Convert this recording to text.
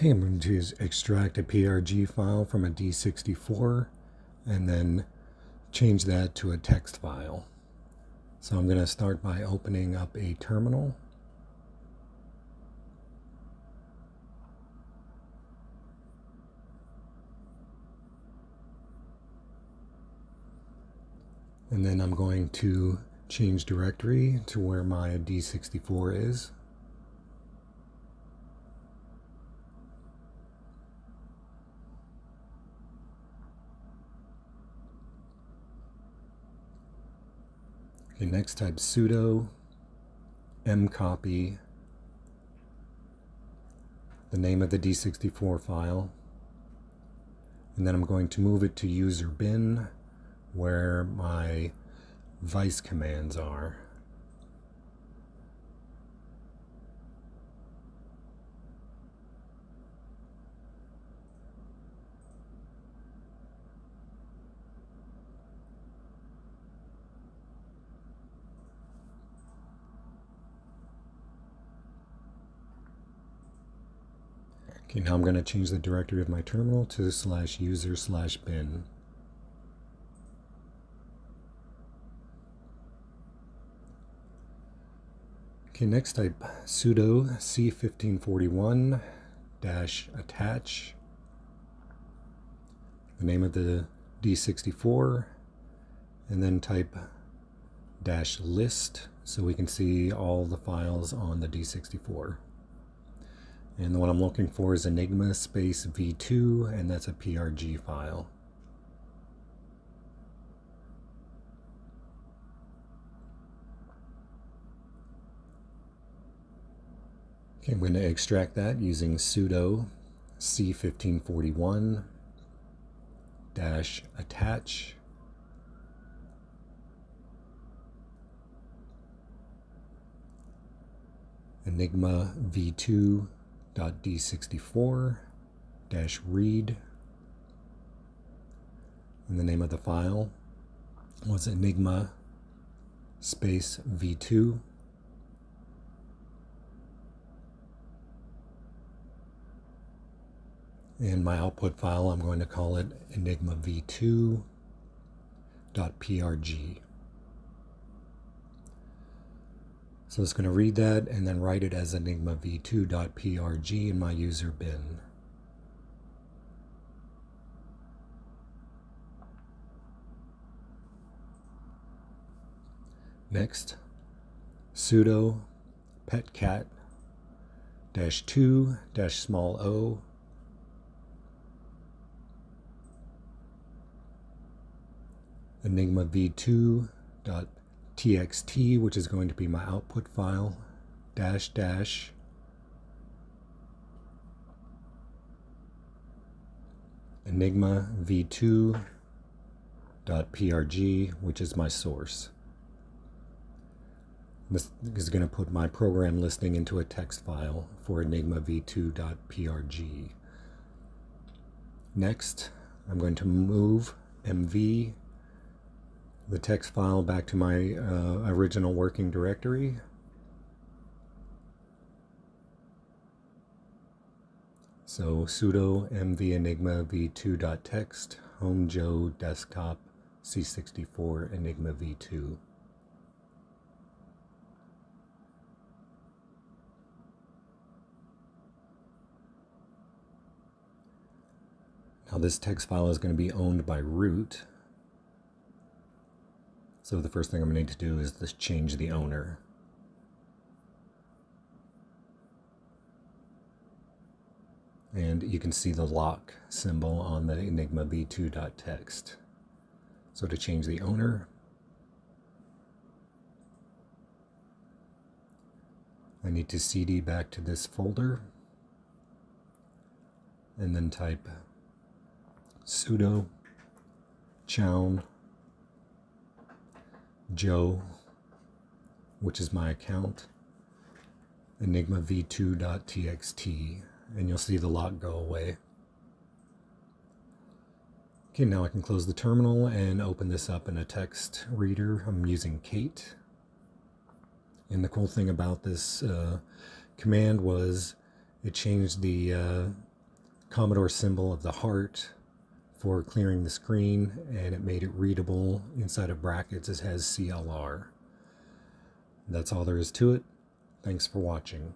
Okay, I'm going to extract a PRG file from a D64 and then change that to a text file. So I'm going to start by opening up a terminal. And then I'm going to change directory to where my D64 is. Okay, next type sudo mcopy the name of the D64 file, and then I'm going to move it to user bin where my vice commands are. Okay, now I'm going to change the directory of my terminal to /user/bin. Okay, next type sudo C1541-attach the name of the D64, and then type -list so we can see all the files on the D64. And the one I'm looking for is Enigma space v2, and that's a PRG file. Okay, I'm going to extract that using sudo C1541-attach Enigma v2.d64-read, and the name of the file was Enigma space v2. And my output file, I'm going to call it Enigma v2.prg. So it's going to read that and then write it as Enigma v2.prg in my user bin. Next, sudo petcat-2-o Enigma v2.txt, which is going to be my output file, -- Enigma v2.prg, which is my source. This is going to put my program listing into a text file for Enigma v2.prg. Next, I'm going to move mv, the text file, back to my original working directory. So sudo mv enigma v2.txt home joe desktop C64 enigma v2. Now this text file is going to be owned by root. So the first thing I'm going to need to do is just change the owner. And you can see the lock symbol on the Enigma v2.txt. So to change the owner, I need to cd back to this folder and then type sudo chown joe, which is my account, enigma v2.txt, and you'll see the lock go away. Okay, now I can close the terminal and open this up in a text reader. I'm using Kate. And the cool thing about this command was it changed the Commodore symbol of the heart for clearing the screen, and it made it readable. Inside of brackets it has CLR. That's all there is to it. Thanks for watching.